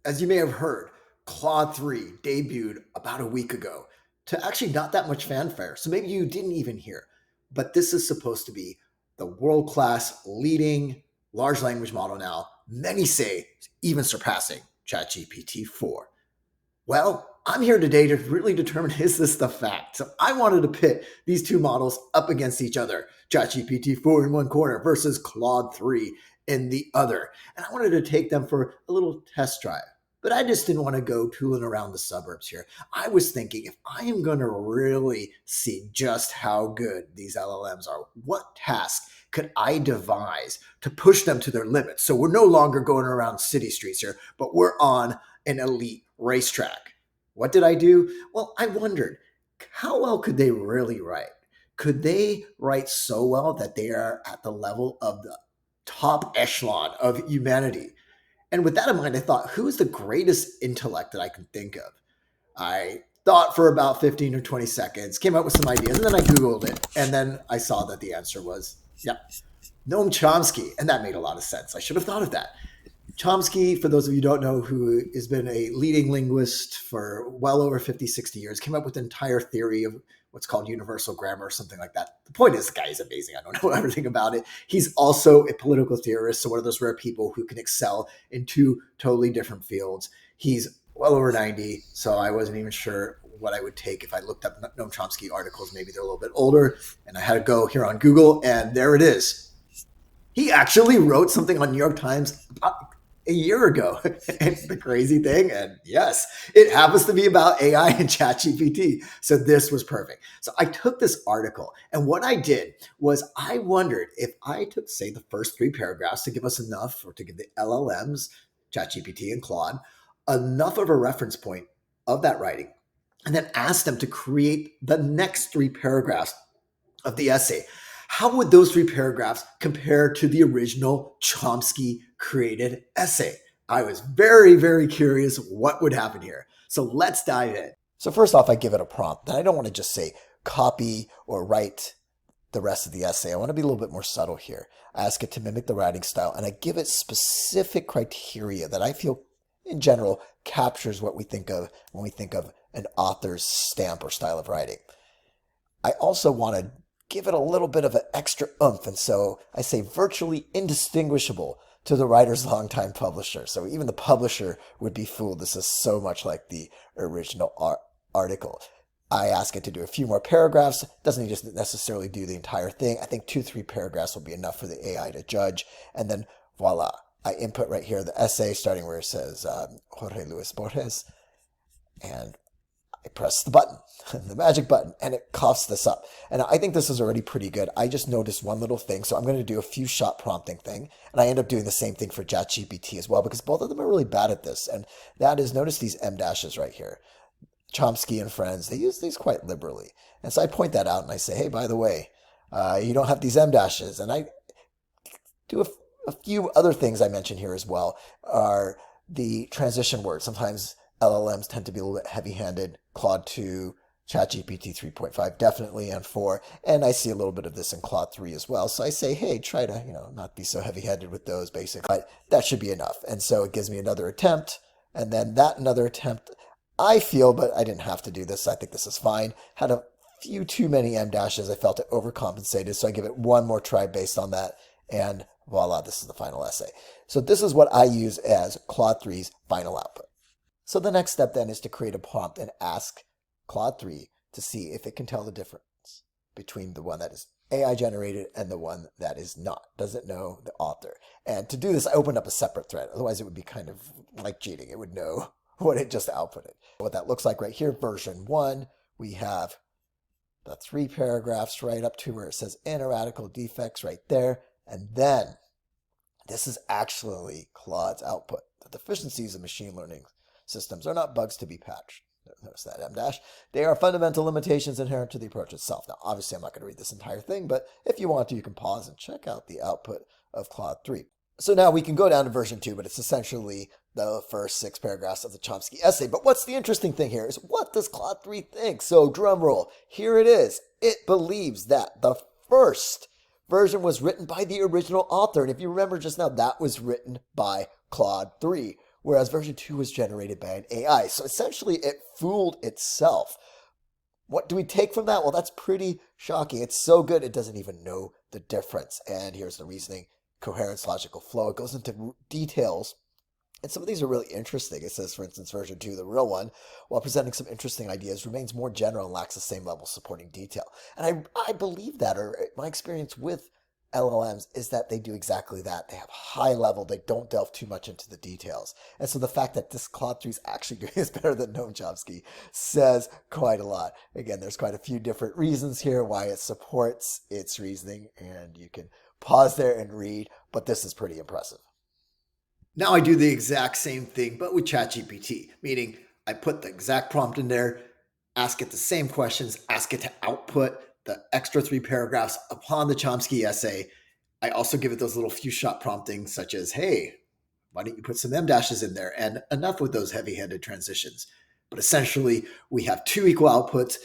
As you may have heard, Claude 3 debuted about a week ago to actually not that much fanfare. So maybe you didn't even hear. But this is supposed to be the world class leading large language model now. Many say even surpassing ChatGPT 4. Well, I'm here today to really determine is this the fact? So I wanted to pit these two models up against each other, ChatGPT 4 in one corner versus Claude 3 in the other. And I wanted to take them for a little test drive. But I just didn't want to go tooling around the suburbs here. I was thinking if I am going to really see just how good these LLMs are, what task could I devise to push them to their limits? So we're no longer going around city streets here, but we're on an elite racetrack. What did I do? Well, I wondered, how well could they really write? Could they write so well that they are at the level of the top echelon of humanity? And with that in mind, I thought, who is the greatest intellect that I can think of? I thought for about 15 or 20 seconds, came up with some ideas, and then I Googled it. And then I saw that the answer was, Noam Chomsky. And that made a lot of sense. I should have thought of that. Chomsky, for those of you who don't know, who has been a leading linguist for well over 50, 60 years, came up with an entire theory of what's called universal grammar or something like that. The point is, the guy is amazing. I don't know everything about it. He's also a political theorist, so one of those rare people who can excel in two totally different fields. He's well over 90, so I wasn't even sure what I would take if I looked up Noam Chomsky articles. Maybe they're a little bit older, and I had to go here on Google, and there it is. He actually wrote something on New York Times about a year ago. And the crazy thing, and yes, it happens to be about AI and ChatGPT. So this was perfect. So I took this article, and what I did was I wondered if I took, say, the first three paragraphs to give us enough, or to give the LLMs, ChatGPT and Claude, enough of a reference point of that writing, and then asked them to create the next three paragraphs of the essay. How would those three paragraphs compare to the original Chomsky created essay? I was very, very curious what would happen here. So let's dive in. So first off, I give it a prompt. And I don't want to just say copy or write the rest of the essay. I want to be a little bit more subtle here. I ask it to mimic the writing style, and I give it specific criteria that I feel in general captures what we think of when we think of an author's stamp or style of writing. I also want to give it a little bit of an extra oomph. And so I say virtually indistinguishable to the writer's longtime publisher. So even the publisher would be fooled. This is so much like the original article. I ask it to do a few more paragraphs. Doesn't just necessarily do the entire thing. I think 2-3 paragraphs will be enough for the AI to judge. And then voila, I input right here the essay starting where it says Jorge Luis Borges. And I press the button, the magic button, and it coughs this up. And I think this is already pretty good. I just noticed one little thing. So I'm going to do a few shot prompting thing. And I end up doing the same thing for ChatGPT as well, because both of them are really bad at this. And that is, notice these M dashes right here. Chomsky and friends, they use these quite liberally. And so I point that out and I say, hey, by the way, you don't have these M dashes. And I do a few other things I mentioned here as well are the transition words. Sometimes LLMs tend to be a little bit heavy-handed. Claude 2, ChatGPT 3.5 definitely, and 4. And I see a little bit of this in Claude 3 as well. So I say, hey, try to, not be so heavy-handed with those basically. But that should be enough. And so it gives me another attempt. And then another attempt, I feel, but I didn't have to do this. I think this is fine. Had a few too many M dashes. I felt it overcompensated. So I give it one more try based on that. And voila, this is the final essay. So this is what I use as Claude 3's final output. So the next step then is to create a prompt and ask Claude 3 to see if it can tell the difference between the one that is AI generated and the one that is not. Does it know the author? And to do this, I opened up a separate thread. Otherwise, it would be kind of like cheating. It would know what it just outputted. What that looks like right here, version 1, we have the 3 paragraphs right up to where it says ineradicable defects right there. And then this is actually Claude's output. The deficiencies of machine learning systems are not bugs to be patched. Notice that M dash. They are fundamental limitations inherent to the approach itself. Now, obviously, I'm not going to read this entire thing, but if you want to, you can pause and check out the output of Claude 3. So now we can go down to version 2, but it's essentially the first 6 paragraphs of the Chomsky essay. But what's the interesting thing here is, what does Claude 3 think? So drum roll, here it is. It believes that the first version was written by the original author. And if you remember just now, that was written by Claude 3. whereas version 2 was generated by an AI. So essentially, it fooled itself. What do we take from that? Well, that's pretty shocking. It's so good, it doesn't even know the difference. And here's the reasoning: coherence, logical flow. It goes into details, and some of these are really interesting. It says, for instance, version 2, the real one, while presenting some interesting ideas, remains more general and lacks the same level of supporting detail. And I believe that, or my experience with LLMs is that they do exactly that. They have high level, they don't delve too much into the details. And so the fact that this Claude 3 is actually doing this better than Noam Chomsky says quite a lot. Again, there's quite a few different reasons here why it supports its reasoning, and you can pause there and read, but this is pretty impressive. Now I do the exact same thing, but with ChatGPT, meaning I put the exact prompt in there, ask it the same questions, ask it to output the extra 3 paragraphs upon the Chomsky essay. I also give it those little few shot promptings, such as, hey, why don't you put some M dashes in there? And enough with those heavy handed transitions. But essentially, we have 2 equal outputs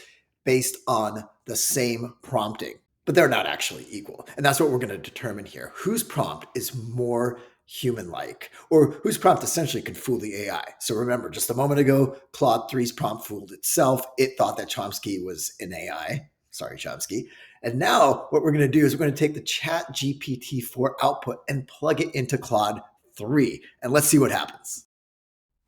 based on the same prompting, but they're not actually equal. And that's what we're going to determine here. Whose prompt is more human-like, or whose prompt essentially can fool the AI. So remember, just a moment ago, Claude 3's prompt fooled itself. It thought that Chomsky was an AI. Sorry, Chomsky. And now what we're going to do is we're going to take the ChatGPT-4 output and plug it into Claude 3. And let's see what happens.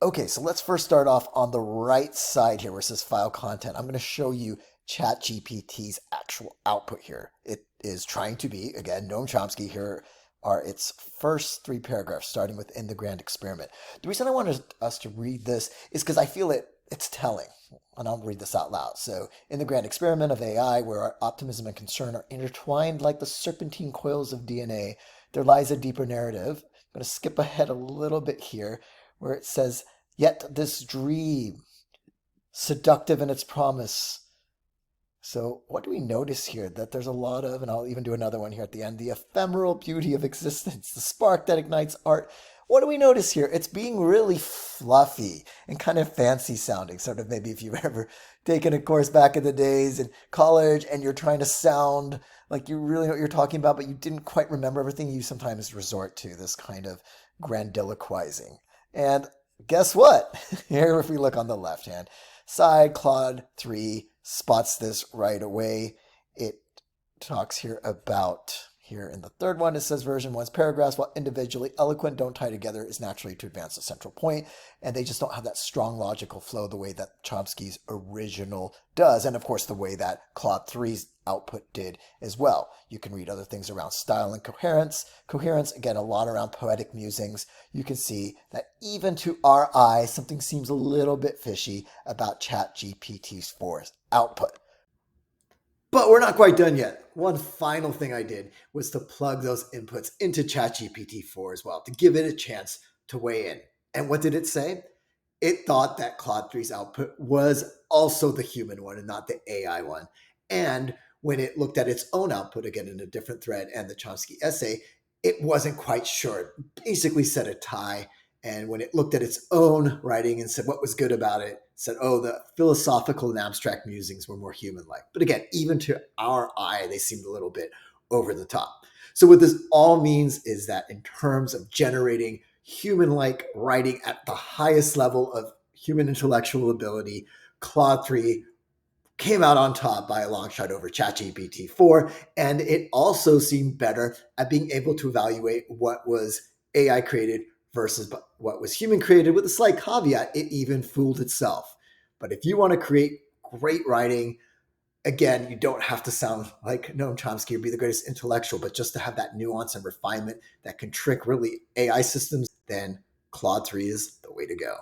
Okay, so let's first start off on the right side here where it says file content. I'm going to show you ChatGPT's actual output here. It is trying to be, again, Noam Chomsky. Here are its first 3 paragraphs, starting with "In the grand experiment." The reason I wanted us to read this is because I feel it's telling, and I'll read this out loud. So, in the grand experiment of AI, where our optimism and concern are intertwined like the serpentine coils of DNA, there lies a deeper narrative. I'm going to skip ahead a little bit here, where it says, "Yet this dream, seductive in its promise." So what do we notice here? That there's a lot of, and I'll even do another one here at the end, the ephemeral beauty of existence, the spark that ignites art. What do we notice here? It's being really fluffy and kind of fancy sounding. Sort of maybe if you've ever taken a course back in the days in college and you're trying to sound like you really know what you're talking about, but you didn't quite remember everything, you sometimes resort to this kind of grandiloquizing. And guess what? Here, if we look on the left hand side, Claude 3 spots this right away. It talks here about, here in the third one, it says version 1's paragraphs, while individually eloquent, don't tie together is naturally to advance a central point, and they just don't have that strong logical flow the way that Chomsky's original does, and of course the way that Claude 3's output did as well. You can read other things around style and coherence. Coherence, again, a lot around poetic musings. You can see that even to our eyes, something seems a little bit fishy about ChatGPT's 4's output. But we're not quite done yet. One final thing I did was to plug those inputs into ChatGPT-4 as well, to give it a chance to weigh in. And what did it say? It thought that Claude 3's output was also the human one and not the AI one. And when it looked at its own output, again in a different thread and the Chomsky essay, it wasn't quite sure. It basically said a tie. And when it looked at its own writing and said what was good about it, said, oh, the philosophical and abstract musings were more human-like. But again, even to our eye, they seemed a little bit over the top. So what this all means is that in terms of generating human-like writing at the highest level of human intellectual ability, Claude 3 came out on top by a long shot over ChatGPT 4, and it also seemed better at being able to evaluate what was AI created versus what was human created, with a slight caveat: it even fooled itself. But if you want to create great writing, again, you don't have to sound like Noam Chomsky or be the greatest intellectual, but just to have that nuance and refinement that can trick really AI systems, then Claude 3 is the way to go.